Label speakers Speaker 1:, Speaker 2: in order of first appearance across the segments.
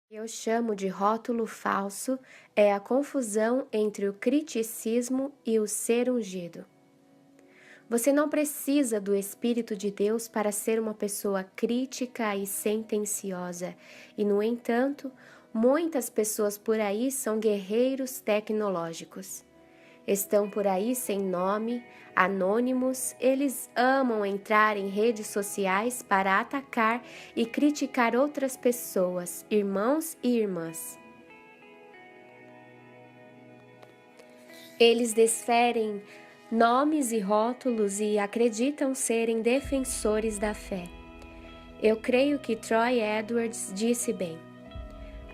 Speaker 1: Eu chamo de rótulo falso é a confusão entre o criticismo e o ser ungido. Você não precisa do Espírito de Deus para ser uma pessoa crítica e sentenciosa, e, no entanto, muitas pessoas por aí são guerreiros tecnológicos. Estão por aí sem nome, anônimos, eles amam entrar em redes sociais para atacar e criticar outras pessoas, irmãos e irmãs. Eles desferem nomes e rótulos e acreditam serem defensores da fé. Eu creio que Troy Edwards disse bem: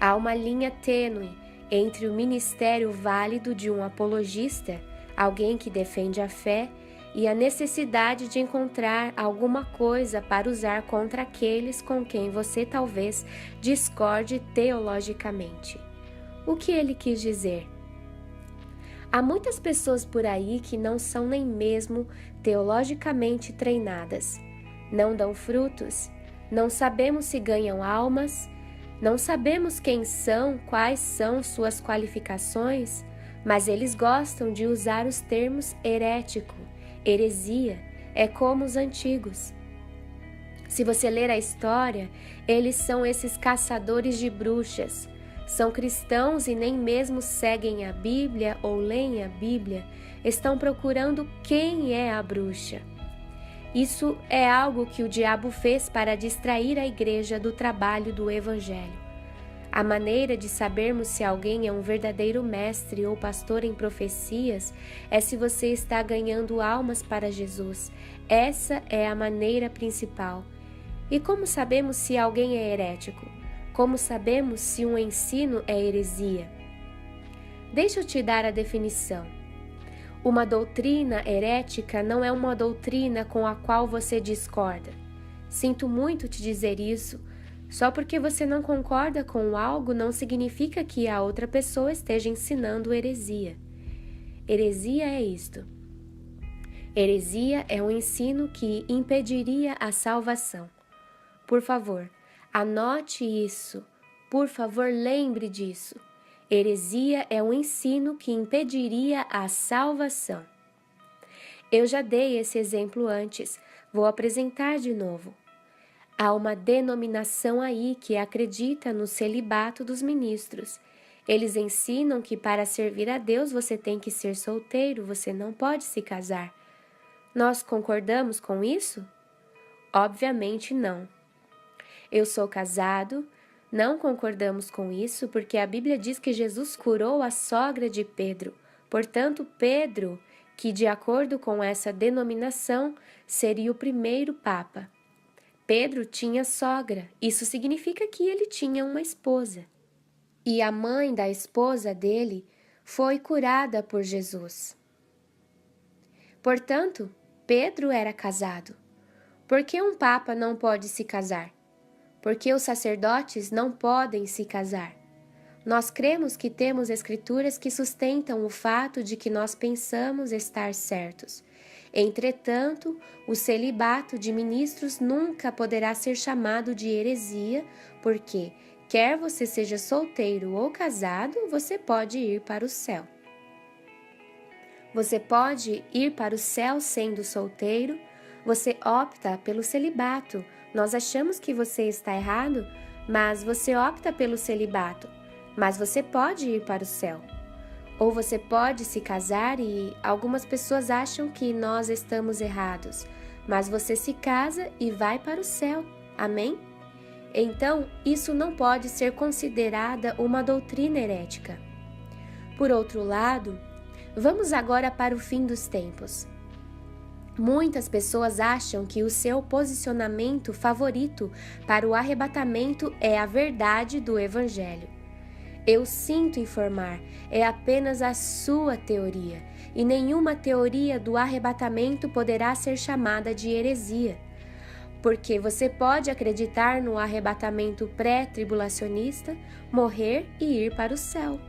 Speaker 1: há uma linha tênue entre o ministério válido de um apologista, alguém que defende a fé, e a necessidade de encontrar alguma coisa para usar contra aqueles com quem você talvez discorde teologicamente. O que ele quis dizer? Há muitas pessoas por aí que não são nem mesmo teologicamente treinadas, não dão frutos, não sabemos se ganham almas, não sabemos quem são, quais são suas qualificações, mas eles gostam de usar os termos herético, heresia, é como os antigos. Se você ler a história, eles são esses caçadores de bruxas. São cristãos e nem mesmo seguem a Bíblia ou leem a Bíblia, estão procurando quem é a bruxa. Isso é algo que o diabo fez para distrair a igreja do trabalho do Evangelho. A maneira de sabermos se alguém é um verdadeiro mestre ou pastor em profecias é se você está ganhando almas para Jesus. Essa é a maneira principal. E como sabemos se alguém é herético? Como sabemos se um ensino é heresia? Deixa eu te dar a definição. Uma doutrina herética não é uma doutrina com a qual você discorda. Sinto muito te dizer isso. Só porque você não concorda com algo não significa que a outra pessoa esteja ensinando heresia. Heresia é isto. Heresia é um ensino que impediria a salvação. Por favor, anote isso. Por favor, lembre disso. Heresia é um ensino que impediria a salvação. Eu já dei esse exemplo antes, vou apresentar de novo. Há uma denominação aí que acredita no celibato dos ministros. Eles ensinam que para servir a Deus você tem que ser solteiro, você não pode se casar. Nós concordamos com isso? Obviamente não. Eu sou casado, não concordamos com isso porque a Bíblia diz que Jesus curou a sogra de Pedro. Portanto, Pedro, que de acordo com essa denominação, seria o primeiro papa. Pedro tinha sogra, isso significa que ele tinha uma esposa. E a mãe da esposa dele foi curada por Jesus. Portanto, Pedro era casado. Por que um papa não pode se casar? Por que os sacerdotes não podem se casar? Nós cremos que temos escrituras que sustentam o fato de que nós pensamos estar certos. Entretanto, o celibato de ministros nunca poderá ser chamado de heresia, porque, quer você seja solteiro ou casado, você pode ir para o céu. Você pode ir para o céu sendo solteiro, você opta pelo celibato. Nós achamos que você está errado, mas você opta pelo celibato. Mas você pode ir para o céu. Ou você pode se casar e algumas pessoas acham que nós estamos errados, mas você se casa e vai para o céu. Amém? Então, isso não pode ser considerada uma doutrina herética. Por outro lado, vamos agora para o fim dos tempos. Muitas pessoas acham que o seu posicionamento favorito para o arrebatamento é a verdade do Evangelho. Eu sinto informar, é apenas a sua teoria, e nenhuma teoria do arrebatamento poderá ser chamada de heresia. Porque você pode acreditar no arrebatamento pré-tribulacionista, morrer e ir para o céu.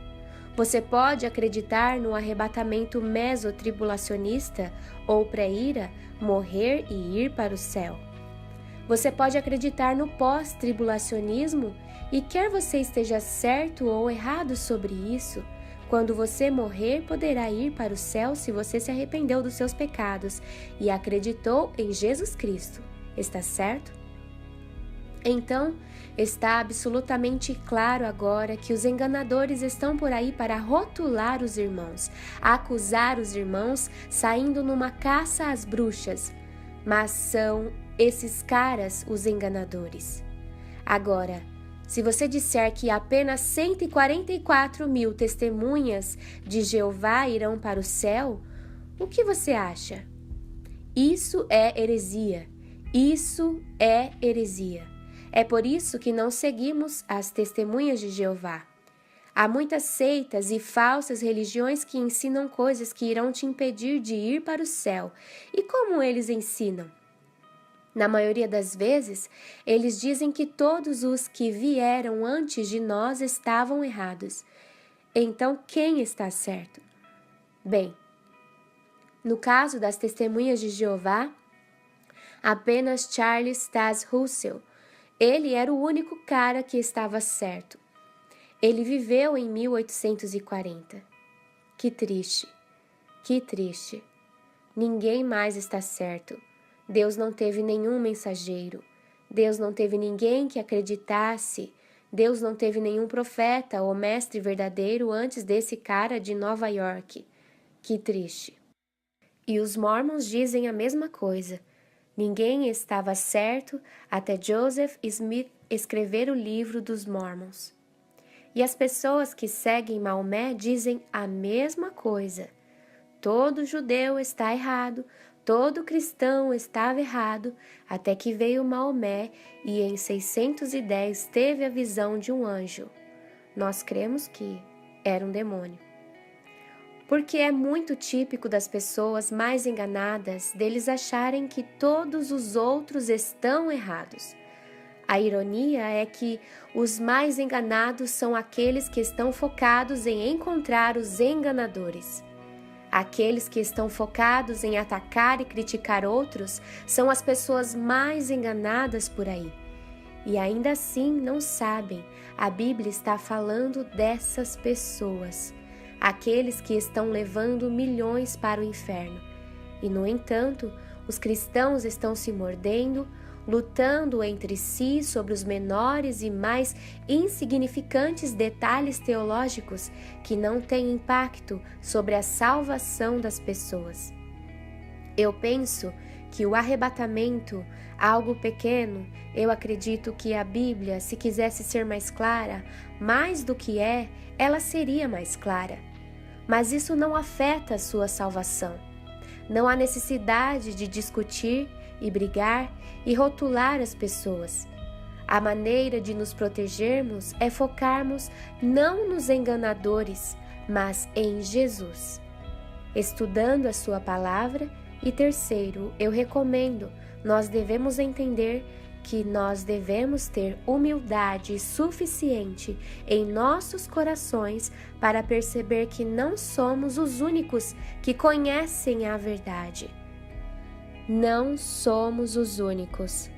Speaker 1: Você pode acreditar no arrebatamento mesotribulacionista ou pré-ira, morrer e ir para o céu. Você pode acreditar no pós-tribulacionismo e quer você esteja certo ou errado sobre isso, quando você morrer, poderá ir para o céu se você se arrependeu dos seus pecados e acreditou em Jesus Cristo. Está certo? Então, está absolutamente claro agora que os enganadores estão por aí para rotular os irmãos, acusar os irmãos, saindo numa caça às bruxas. Mas são esses caras os enganadores. Agora, se você disser que apenas 144.000 testemunhas de Jeová irão para o céu, o que você acha? Isso é heresia. Isso é heresia. É por isso que não seguimos as testemunhas de Jeová. Há muitas seitas e falsas religiões que ensinam coisas que irão te impedir de ir para o céu. E como eles ensinam? Na maioria das vezes, eles dizem que todos os que vieram antes de nós estavam errados. Então, quem está certo? Bem, no caso das testemunhas de Jeová, apenas Charles Taze Russell, ele era o único cara que estava certo. Ele viveu em 1840. Que triste, que triste. Ninguém mais está certo. Deus não teve nenhum mensageiro. Deus não teve ninguém que acreditasse. Deus não teve nenhum profeta ou mestre verdadeiro antes desse cara de Nova York. Que triste. E os Mormons dizem a mesma coisa. Ninguém estava certo até Joseph Smith escrever o livro dos Mormons. E as pessoas que seguem Maomé dizem a mesma coisa. Todo judeu está errado, todo cristão estava errado, até que veio Maomé e em 610 teve a visão de um anjo. Nós cremos que era um demônio. Porque é muito típico das pessoas mais enganadas deles acharem que todos os outros estão errados. A ironia é que os mais enganados são aqueles que estão focados em encontrar os enganadores. Aqueles que estão focados em atacar e criticar outros são as pessoas mais enganadas por aí. E ainda assim não sabem, a Bíblia está falando dessas pessoas. Aqueles que estão levando milhões para o inferno. E, no entanto, os cristãos estão se mordendo, lutando entre si sobre os menores e mais insignificantes detalhes teológicos que não têm impacto sobre a salvação das pessoas. Eu penso que o arrebatamento, algo pequeno, eu acredito que a Bíblia, se quisesse ser mais clara, mais do que é, ela seria mais clara. Mas isso não afeta a sua salvação. Não há necessidade de discutir e brigar e rotular as pessoas. A maneira de nos protegermos é focarmos não nos enganadores, mas em Jesus. Estudando a sua palavra. E terceiro, eu recomendo, nós devemos entender que nós devemos ter humildade suficiente em nossos corações para perceber que não somos os únicos que conhecem a verdade. Não somos os únicos.